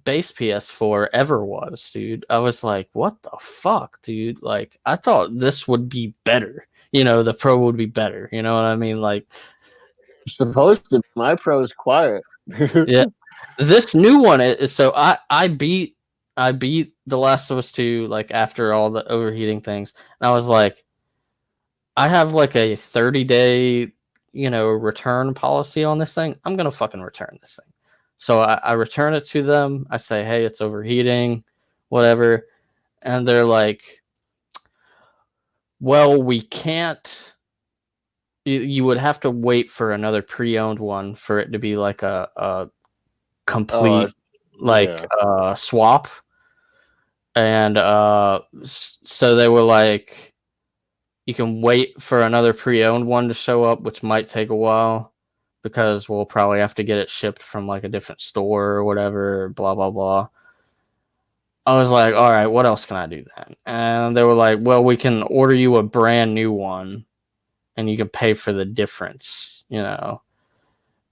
base PS4 ever was, dude. I was like, what the fuck, dude? Like, I thought this would be better. The Pro would be better. You know what I mean? Like, Supposed to. My Pro is quiet. yeah. This new one is so I beat The Last of Us 2 like after all the overheating things. And I was like, I have like a 30-day, return policy on this thing. I'm gonna fucking return this thing. So I return it to them. I say, hey, it's overheating, whatever. And they're like, well, we can't. You would have to wait for another pre-owned one for it to be like a complete Yeah. swap. And so they were like, you can wait for another pre-owned one to show up, which might take a while because we'll probably have to get it shipped from like a different store or whatever, blah blah blah. I was like, all right, what else can I do then? And they were like, well, we can order you a brand new one and you can pay for the difference.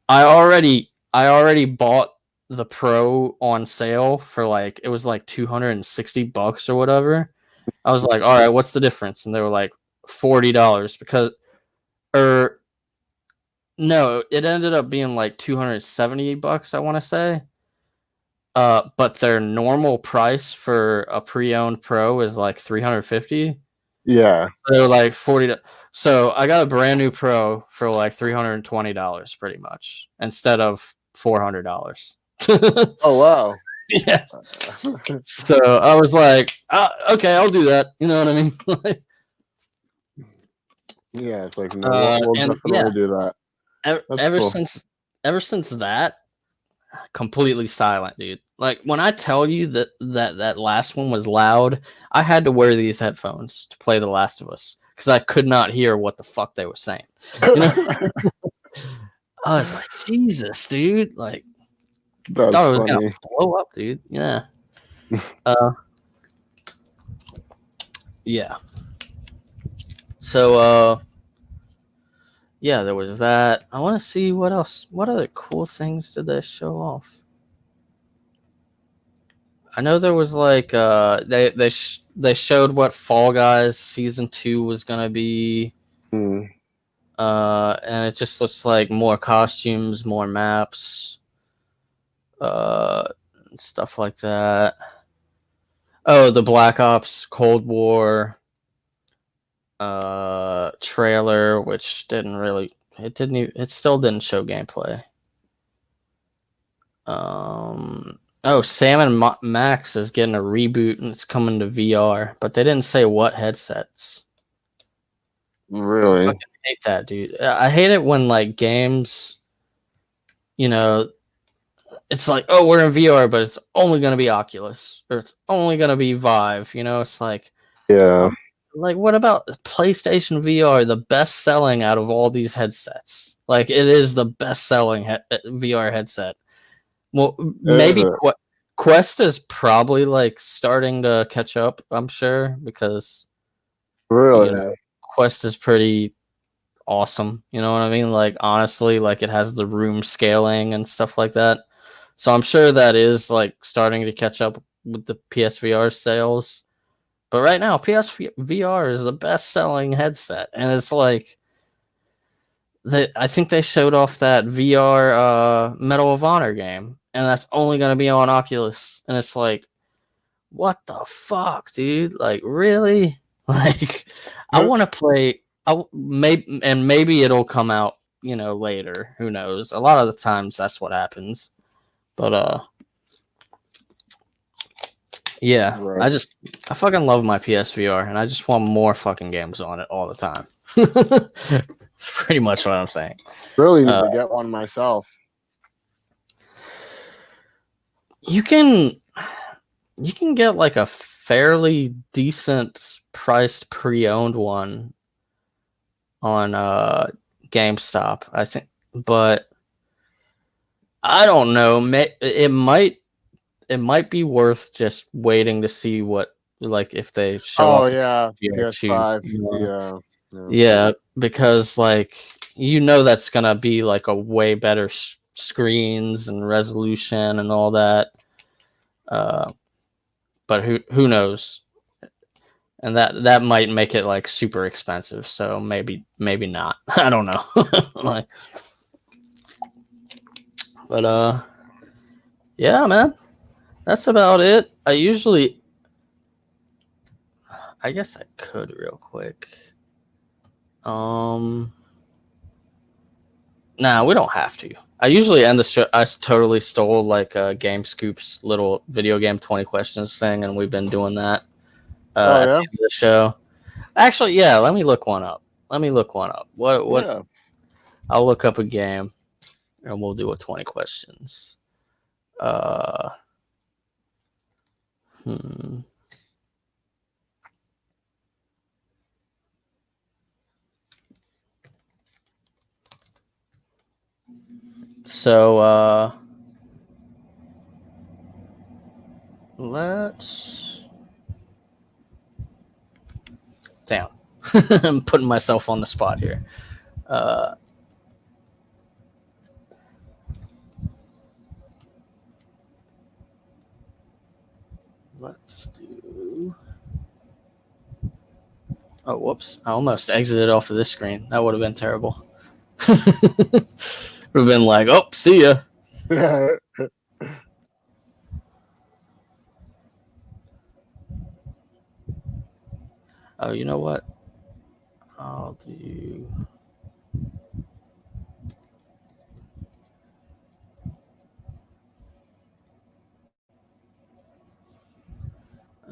I already bought the Pro on sale for like, it was like $260 or whatever. I was like, all right, what's the difference? And they were like $40 because, or no, it ended up being like $270, I want to say. But their normal price for a pre-owned Pro is like $350. Yeah. So they were like 40. So I got a brand new Pro for like $320 pretty much instead of $400. Oh wow. Yeah. So I was like, okay, I'll do that. You know what I mean? Yeah, it's like no, we'll And definitely yeah, do that. That's ever cool. since that, completely silent, dude. Like when I tell you that last one was loud, I had to wear these headphones to play The Last of Us because I could not hear what the fuck they were saying. I was like, Jesus, dude. Like, That's thought it was gonna funny. blow up, dude. Yeah. Uh, yeah. So, yeah, there was that. I want to see what else. What other cool things did they show off? I know there was like they showed what Fall Guys season 2 was gonna be. Hmm. And it just looks like more costumes, more maps, uh, stuff like that. Oh, the Black Ops Cold War trailer, which it still didn't show gameplay. Oh, Sam and Max is getting a reboot and it's coming to VR, but they didn't say what headsets. Really? I fucking hate that, dude. I hate it when like games, you know, it's like, oh, we're in VR, but it's only gonna be Oculus or it's only gonna be Vive. You know, it's like, Yeah. like what about PlayStation VR, the best selling out of all these headsets? Like, it is the best selling VR headset. Well, maybe Quest is probably like starting to catch up. I'm sure because Really? Quest is pretty awesome. You know what I mean? Like honestly, like it has the room scaling and stuff like that. So I'm sure that is like starting to catch up with the PSVR sales. But right now, PSVR is the best selling headset, and it's like I think they showed off that VR Medal of Honor game, and that's only going to be on Oculus, and it's like, what the fuck, dude? Like, really? Like, I want to play. Maybe it'll come out, later. Who knows? A lot of the times that's what happens. But yeah, Right. I fucking love my PSVR, and I just want more fucking games on it all the time. Pretty much what I'm saying. Really need to get one myself. You can get like a fairly decent priced pre-owned one on GameStop, I think, but I don't know. It might be worth just waiting to see what, like, if they show off. Oh yeah, PS5. Yeah, because like that's gonna be like a way better screens and resolution and all that. But who knows? And that might make it like super expensive. So maybe not. I don't know. Like, but yeah, man, that's about it. I guess I could real quick. Nah, we don't have to. I usually end the show. I totally stole like Game Scoop's little video game 20 questions thing, and we've been doing that at the end of the show. Actually, yeah. Let me look one up. What? Yeah. I'll look up a game, and we'll do a 20 questions. So let's. Damn, I'm putting myself on the spot here. Let's do. Oh, whoops! I almost exited off of this screen. That would have been terrible. Would have been like, oh, see ya. Oh, you know what? I'll do.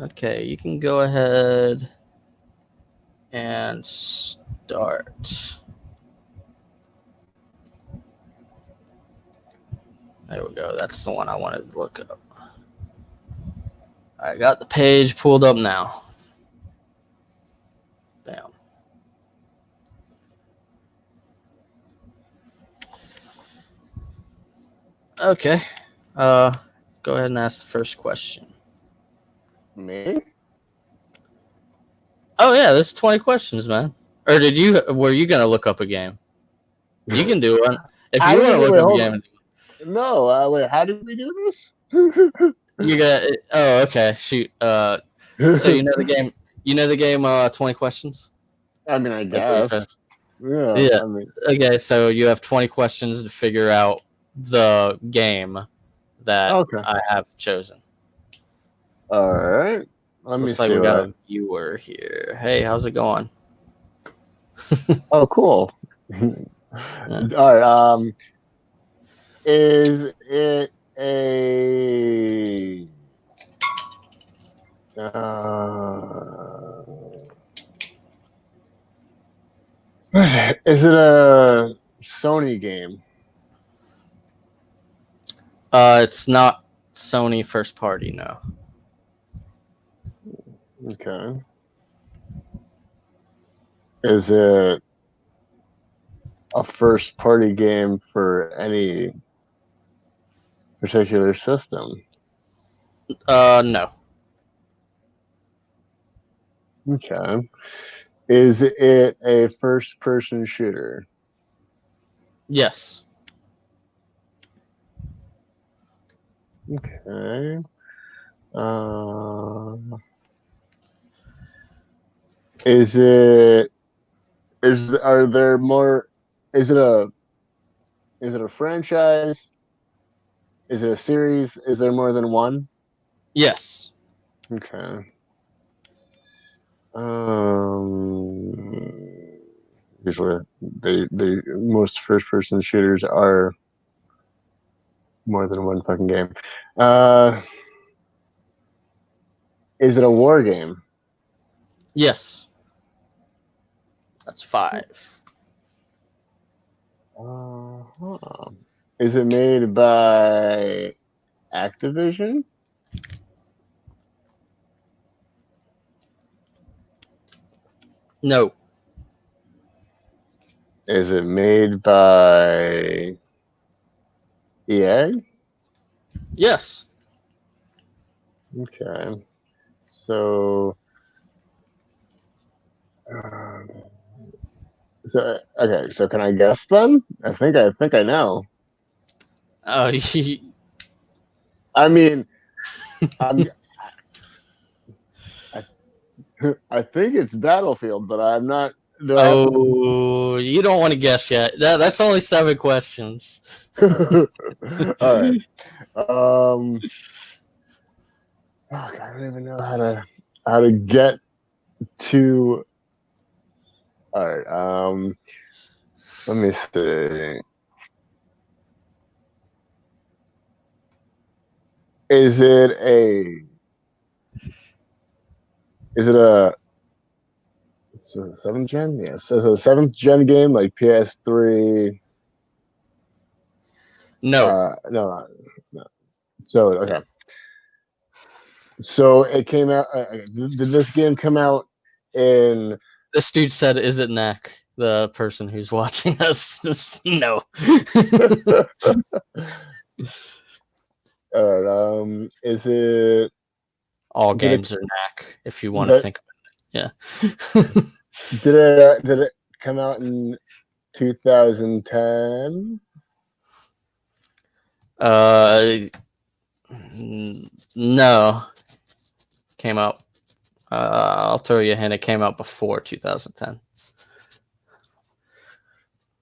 Okay, you can go ahead and start. There we go. That's the one I wanted to look up. I got the page pulled up now. Bam. Okay. Go ahead and ask the first question. Me? Oh yeah, there's 20 questions, man. Or were you gonna look up a game? You can do one. If you want to look up a game. No, wait, how did we do this? You got. Oh, okay. Shoot. So you know the game. You know the game. 20 questions. I mean, I Like where you guess. Yeah. Yeah. I mean, Okay. So you have 20 questions to figure out the game that okay. I have chosen. All right. Let me Looks like see we got what. a viewer here. Hey, how's it going? Oh, cool. Yeah. All right. Is it a? What is it? Is it a Sony game? It's not Sony first party. No. Okay. Is it a first party game for any particular system? No. Okay. Is it a first person shooter? Yes. Okay. Uh, is it are there more is it a franchise? Is it a series? Is there more than one? Yes. Okay. Um Usually they most first person shooters are more than one fucking game. Uh is it a war game? Yes. That's 5. Uh-huh. Is it made by Activision? No. Is it made by EA? Yes. Okay. So, uh, okay. So can I guess then? I think I know. Oh, I mean, I'm. I, I think it's Battlefield, but I'm not. Do I have to? oh, you don't want to guess yet. That's only 7 questions. All right. Oh God, I don't even know how to get to. All right. Let me see. Is it a? Is it a? It's a seventh gen. Yes, it's a seventh gen game like PS3. No. No, no. So okay. So it came out. Did this game come out in? This dude said, "Is it Knack?" The person who's watching us. No. Is it? All Did it? games are Knack, if you want to That think about it. Yeah. did it come out in 2010? uh, no. Came out. I'll throw you a hint. It came out before 2010.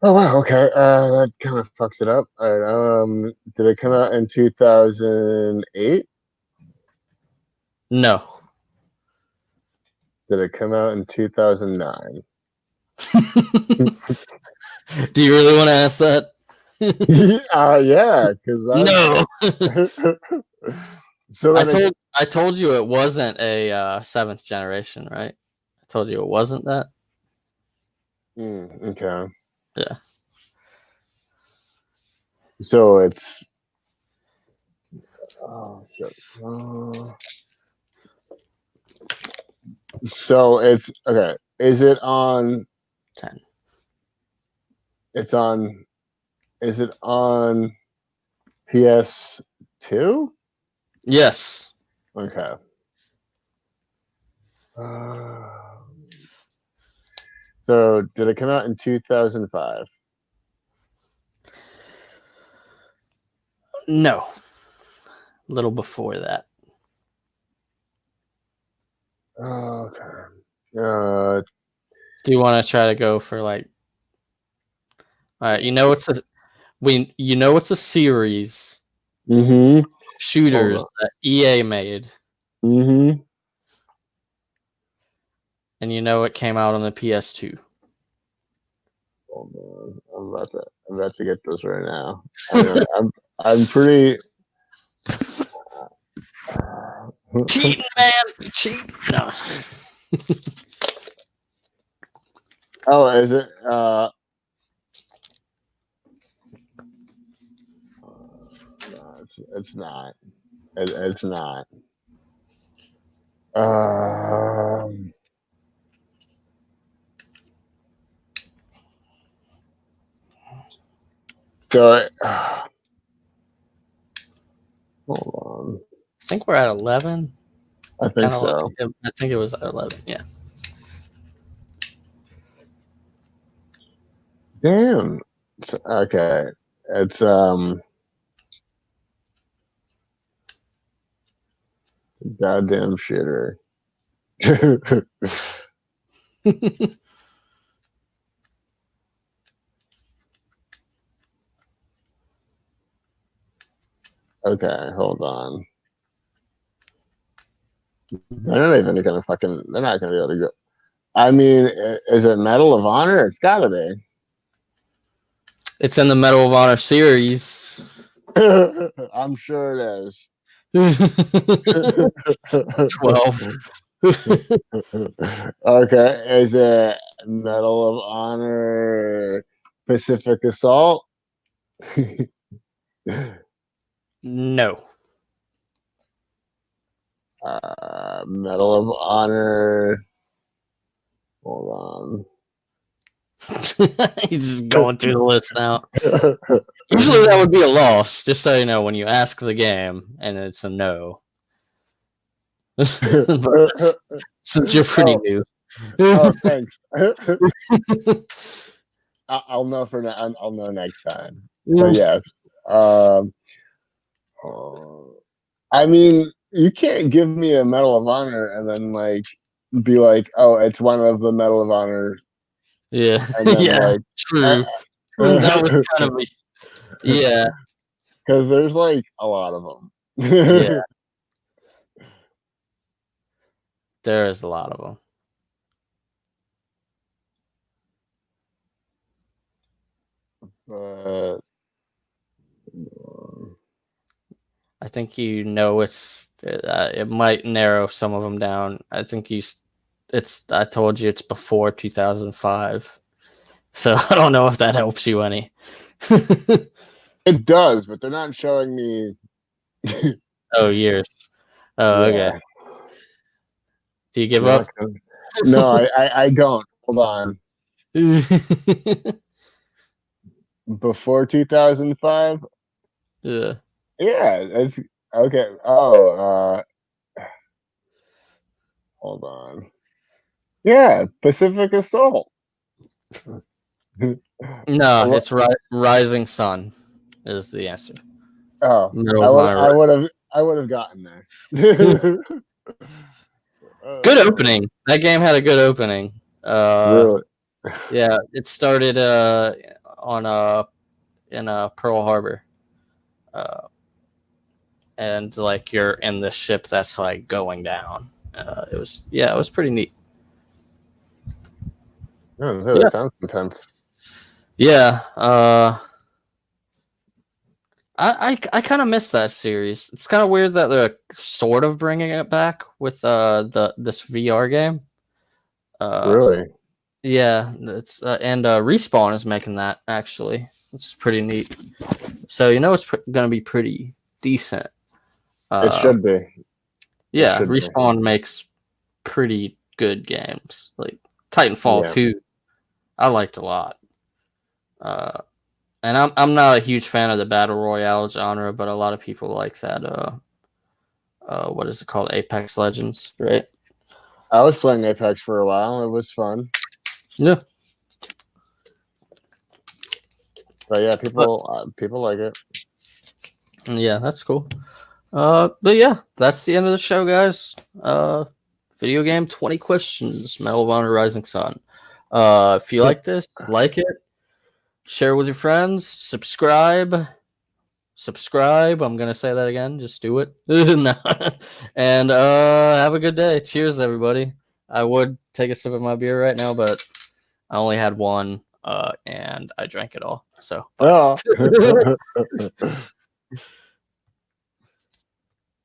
Oh wow, okay. That kind of fucks it up. All right. Did it come out in 2008? No. Did it come out in 2009? Do you really want to ask that? Yeah, because No. so then it, I told you it wasn't a 7th generation, right? I told you it wasn't that. okay. Yeah. So it's oh shit. So it's okay. Is it on? 10. It's on. Is it on PS2? Yes. Okay. So did it come out in 2005? No. little before that. Okay. Do you want to try to go for like? All right, it's a series Mm-hmm. shooters that EA made, Mm-hmm. and it came out on the PS2. Hold on. I'm about to get this right now. I'm pretty. Cheating, man, cheating. No. Oh, is it? No, it's not. It's not. Um. So, hold on. I think we're at 11. I think so. I think it was at 11. Yeah. Damn. Okay. It's goddamn shitter. Okay, hold on. They're not even gonna fucking. They're not gonna be able to go. I mean, is it Medal of Honor? It's gotta be. It's in the Medal of Honor series. I'm sure it is. 12. Okay, is it Medal of Honor Pacific Assault? No. Medal of Honor. Hold He's just going through the list now. on. Usually that would be a loss, just so you know, when you ask the game and it's a no. But since you're pretty new. Oh, thanks. I'll know I'll know next time. But yes. I mean, you can't give me a Medal of Honor and then like be like, oh, it's one of the Medal of Honor. Yeah. And then Yeah. True. That was kind of yeah. Because there's like a lot of them. Yeah. There is a lot of them. But I think it might narrow some of them down. I think I told you it's before 2005. So I don't know if that helps you any. it does, but they're not showing me. Oh, years. Oh, Yeah. okay. Do you give up? No, I don't. Hold on. Before 2005? Yeah. Yeah, it's okay. Oh, hold on. Yeah, Pacific Assault. No, it's Rising Sun is the answer. Oh, I would have gotten there. Good opening. That game had a good opening. Really? Yeah, it started in Pearl Harbor, and like you're in the ship that's like going down. It was pretty neat. Oh, that sounds intense. Yeah. I kind of miss that series. It's kind of weird that they're sort of bringing it back with this VR game. Really? Yeah, it's and Respawn is making that actually, which is pretty neat. So it's going to be pretty decent. It should be. Yeah, Respawn makes pretty good games. Like Titanfall 2, I liked a lot. And I'm not a huge fan of the battle royale genre, but a lot of people like that. What is it called? Apex Legends, right? I was playing Apex for a while. It was fun. Yeah. But yeah, people like it. Yeah, that's cool. But yeah, that's the end of the show, guys. Video game 20 questions, Medal of Honor Rising Sun. If you like this, like it, share with your friends, subscribe. I'm gonna say that again. Just do it. No. And have a good day. Cheers, everybody. I would take a sip of my beer right now, but I only had one, and I drank it all. So. Oh.